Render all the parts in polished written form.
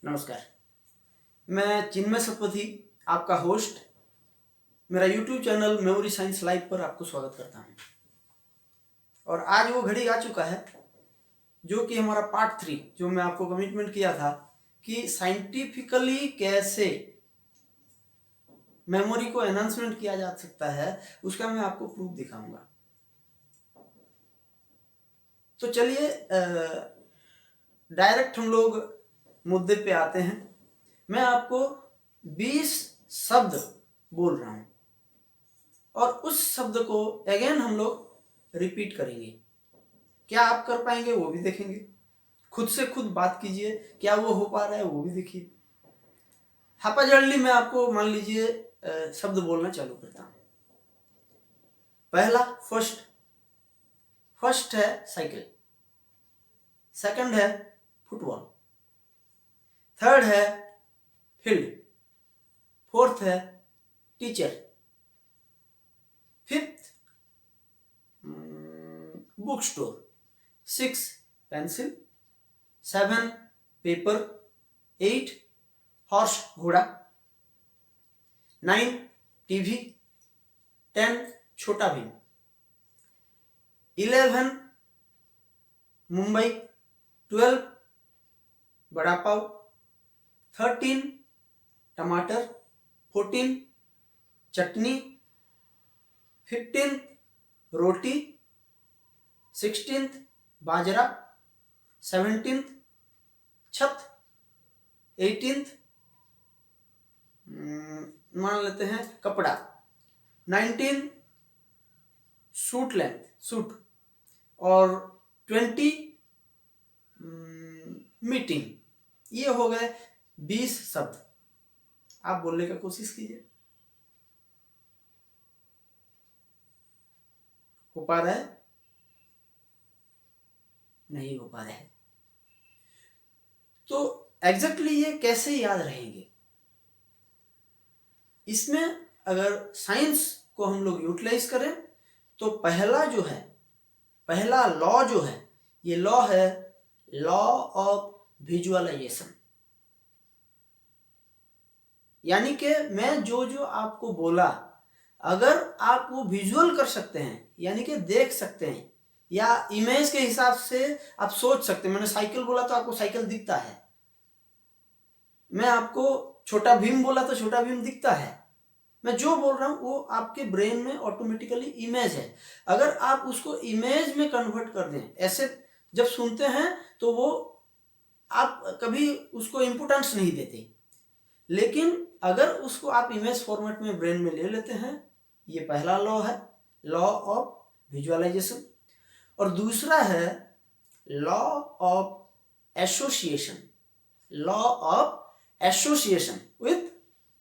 नमस्कार। मैं चिन्मय सतपथी, आपका होस्ट, मेरा YouTube channel memory science live पर आपको स्वागत करता हूं। और आज वो घड़ी आ चुका है जो कि हमारा पार्ट 3, जो मैं आपको कमिटमेंट किया था कि साइंटिफिकली कैसे मेमोरी को एनहांसमेंट किया जा सकता है, उसका मैं आपको प्रूफ दिखाऊंगा। तो चलिए डायरेक्ट हम लोग मुद्दे पे आते हैं। मैं आपको 20 शब्द बोल रहा हूं और उस शब्द को अगेन हम लोग रिपीट करेंगे। क्या आप कर पाएंगे वो भी देखेंगे। खुद से खुद बात कीजिए, क्या वो हो पा रहा है वो भी देखिए। हापाजर्डली मैं आपको मान लीजिए शब्द बोलना चालू करता हूं। पहला फर्स्ट है साइकिल, सेकंड है फुटबॉल, थर्ड है फील्ड, फोर्थ है teacher, fifth book store, 6 pencil, 7 paper, 8 horse घोड़ा, 9 टीवी, 10 छोटा भीम, 11 मुंबई, 12 बड़ा पाव, 13 टमाटर, 14 चटनी, 15 रोटी, 16 बाजरा, 17 छत, 18 मान लेते हैं कपड़ा, 19 सूट और 20 मीटिंग। ये हो गए 20 शब्द। आप बोलने का कोशिश कीजिए। हो पा रहा है? नहीं हो पा रहा है। तो एग्जैक्टली ये कैसे याद रहेंगे? इसमें अगर साइंस को हम लोग यूटिलाइज करें तो पहला लॉ जो है, ये लॉ है लॉ ऑफ विजुअलाइजेशन। यानी कि मैं जो जो आपको बोला, अगर आप वो विजुअल कर सकते हैं, यानी कि देख सकते हैं या इमेज के हिसाब से आप सोच सकते हैं। मैंने साइकिल बोला तो आपको साइकिल दिखता है, मैं आपको छोटा भीम बोला तो छोटा भीम दिखता है। मैं जो बोल रहा हूं वो आपके ब्रेन में ऑटोमेटिकली इमेज है। अगर आप उसको इमेज में कन्वर्ट कर दें, ऐसे जब सुनते हैं तो वो आप कभी उसको इंपोर्टेंस नहीं देते, लेकिन अगर उसको आप इमेज फॉर्मेट में ब्रेन में ले लेते हैं, ये पहला लॉ है, लॉ ऑफ विजुअलाइजेशन। और दूसरा है law of association, law of association with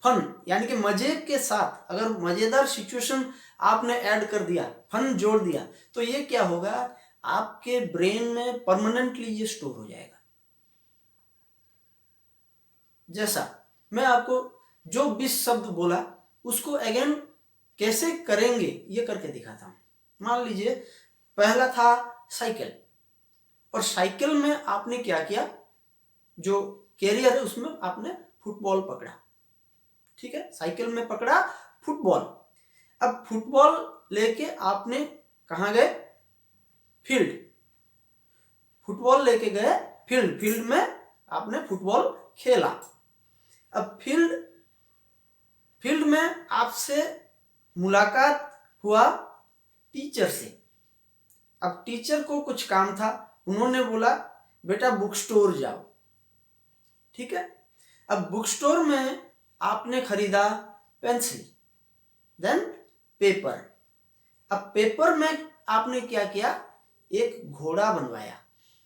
fun, यानी कि मजे के साथ। अगर मजेदार सिचुएशन आपने ऐड कर दिया, फन जोड़ दिया, तो ये क्या होगा, आपके ब्रेन में परमानेंटली ये स्टोर हो जाएगा। जैसा मैं आपको जो 20 शब्द बोला उसको अगेन कैसे करेंगे ये करके दिखाता हूं। मान लीजिए पहला था साइकिल, और साइकिल में आपने क्या किया, जो कैरियर है उसमें आपने फुटबॉल पकड़ा। ठीक है, साइकिल में पकड़ा फुटबॉल। अब फुटबॉल लेके आपने कहां गए, फील्ड। फुटबॉल लेके गए फील्ड में आपने फुटबॉल खेला। अब फील्ड में आपसे मुलाकात हुआ टीचर से। अब टीचर को कुछ काम था, उन्होंने बोला बेटा बुक स्टोर जाओ। ठीक है, अब बुक स्टोर में आपने खरीदा पेंसिल, देन पेपर। अब पेपर में आपने क्या किया, एक घोड़ा बनवाया।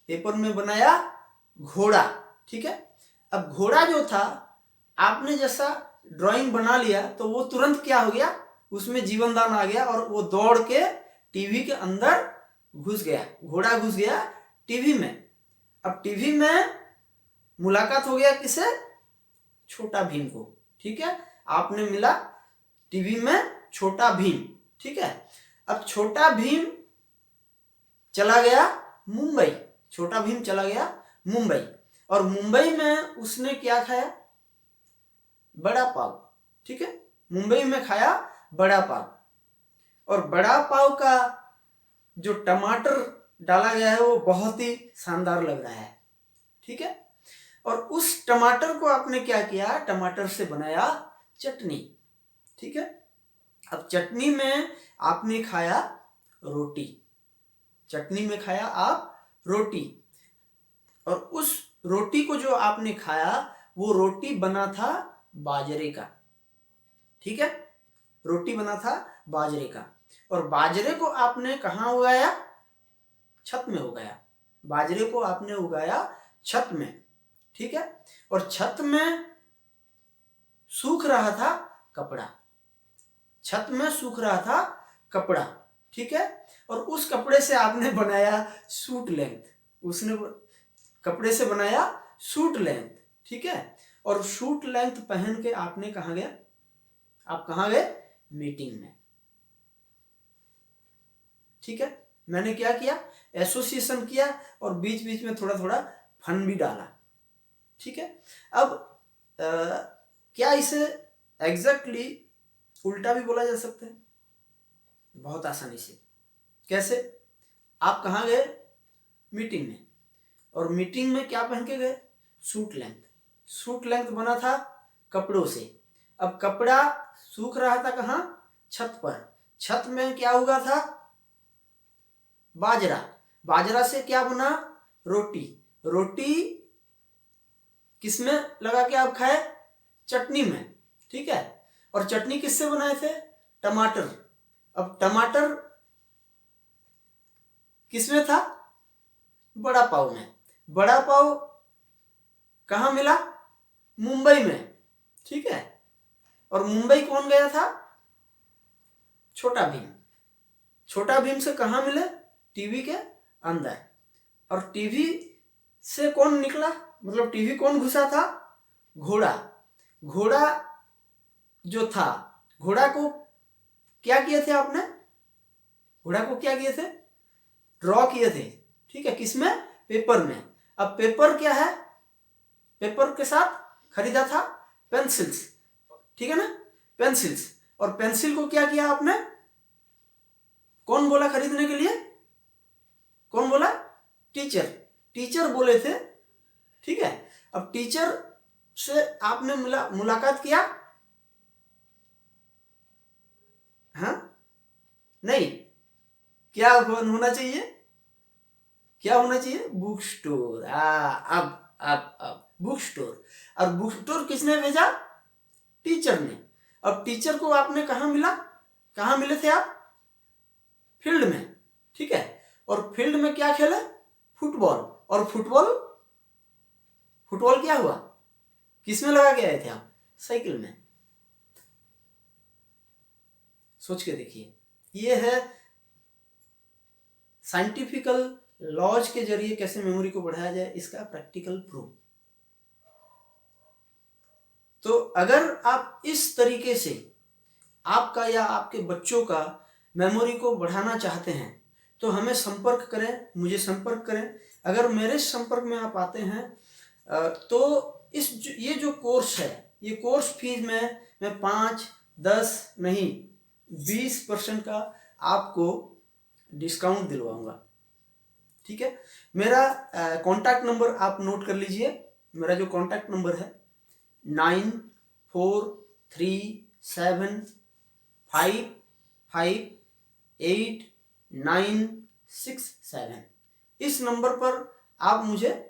पेपर में बनाया घोड़ा। ठीक है, अब घोड़ा जो था, आपने जैसा ड्राइंग बना लिया तो वो तुरंत क्या हो गया, उसमें जीवनदान आ गया और वो दौड़ के टीवी के अंदर घुस गया। घोड़ा घुस गया टीवी में। अब टीवी में मुलाकात हो गया किसे, छोटा भीम को। ठीक है, आपने मिला टीवी में छोटा भीम। ठीक है, अब छोटा भीम चला गया मुंबई। छोटा भीम चला गया मुंबई। और मुंबई में उसने क्या खाया, बड़ा पाव, ठीक है, मुंबई में खाया बड़ा पाव। और बड़ा पाव का जो टमाटर डाला गया है वो बहुत ही शानदार लग रहा है, ठीक है। और उस टमाटर को आपने क्या किया, टमाटर से बनाया चटनी, ठीक है। अब चटनी में आपने खाया रोटी, चटनी में खाया आप रोटी, और उस रोटी को जो आपने खाया वो रोटी बना था बाजरे का, ठीक है, रोटी बना था बाजरे का। और बाजरे को आपने कहाँ उगाया, छत में उगाया, बाजरे को आपने उगाया छत में, ठीक है। और छत में सूख रहा था कपड़ा, छत में सूख रहा था कपड़ा, ठीक है। और उस कपड़े से आपने बनाया सूट लेंथ, उसने कपड़े से बनाया सूट लेंथ, ठीक है। और सूट लेंथ पहन के आपने कहाँ गया, आप कहाँ गए, मीटिंग में, ठीक है। मैंने क्या किया, एसोसिएशन किया और बीच बीच में थोड़ा थोड़ा फन भी डाला, ठीक है। अब क्या इसे एग्जैक्टली उल्टा भी बोला जा सकता है, बहुत आसानी से। कैसे, आप कहाँ गए, मीटिंग में, और मीटिंग में क्या पहन के गए, सूट लेंथ, सूट लेंथ बना था कपड़ों से। अब कपड़ा सूख रहा था कहाँ, छत पर, छत में क्या उगा था, बाजरा, बाजरा से क्या बना, रोटी, रोटी किसमें लगा के आप खाए, चटनी में, ठीक है। और चटनी किससे बनाए थे, टमाटर। अब टमाटर किसमें था, बड़ा पाव में, बड़ा पाव कहाँ मिला, मुंबई में, ठीक है। और मुंबई कौन गया था, छोटा भीम, छोटा भीम से कहाँ मिले, टीवी के अंदर। और टीवी से कौन निकला, मतलब टीवी कौन घुसा था, घोड़ा, घोड़ा जो था, घोड़ा को क्या किए थे आपने, घोड़ा को क्या किए थे, ड्रॉ किए थे, ठीक है, किसमें, पेपर में। अब पेपर क्या है, पेपर के साथ खरीदा था पेंसिल्स, ठीक है ना, पेंसिल्स। और पेंसिल को क्या किया आपने, कौन बोला खरीदने के लिए, कौन बोला, टीचर, टीचर बोले थे, ठीक है। अब टीचर से आपने मुलाकात किया, हाँ, नहीं, क्या होना चाहिए, क्या होना चाहिए, बुक स्टोर। अब बुक स्टोर, और बुक स्टोर किसने भेजा, टीचर ने। अब टीचर को आपने कहाँ मिला, कहाँ मिले थे आप, फील्ड में, ठीक है। और फील्ड में क्या खेले, फुटबॉल। और फुटबॉल, फुटबॉल क्या हुआ, किसमें लगा के आए थे आप, साइकिल में। सोच के देखिए, ये है साइंटिफिकल लॉज के जरिए कैसे मेमोरी को बढ़ाया जाए, इसका प्रैक्टिकल प्रूफ। तो अगर आप इस तरीके से आपका या आपके बच्चों का मेमोरी को बढ़ाना चाहते हैं तो हमें संपर्क करें, मुझे संपर्क करें। अगर मेरे संपर्क में आप आते हैं तो ये जो कोर्स है, ये कोर्स फीस में मैं 5, 10 नहीं 20% का आपको डिस्काउंट दिलवाऊंगा, ठीक है। मेरा कॉन्टैक्ट नंबर आप नोट कर लीजिए। मेरा जो कॉन्टैक्ट नंबर है 9437558967। इस नंबर पर आप मुझे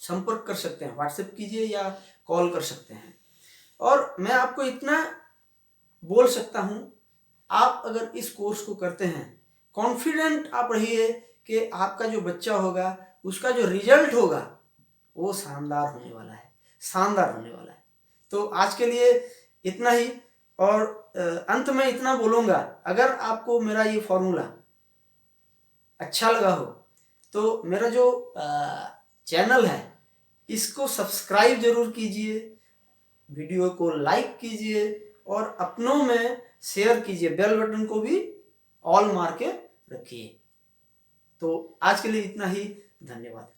संपर्क कर सकते हैं, व्हाट्सएप कीजिए या कॉल कर सकते हैं। और मैं आपको इतना बोल सकता हूं, आप अगर इस कोर्स को करते हैं, कॉन्फिडेंट आप रहिए कि आपका जो बच्चा होगा उसका जो रिजल्ट होगा वो शानदार होने वाला है, शानदार होने वाला है। तो आज के लिए इतना ही। और अंत में इतना बोलूँगा, अगर आपको मेरा ये फॉर्मूला अच्छा लगा हो तो मेरा जो चैनल है इसको सब्सक्राइब जरूर कीजिए, वीडियो को लाइक कीजिए और अपनों में शेयर कीजिए, बेल बटन को भी ऑल मार के रखिए। तो आज के लिए इतना ही, धन्यवाद।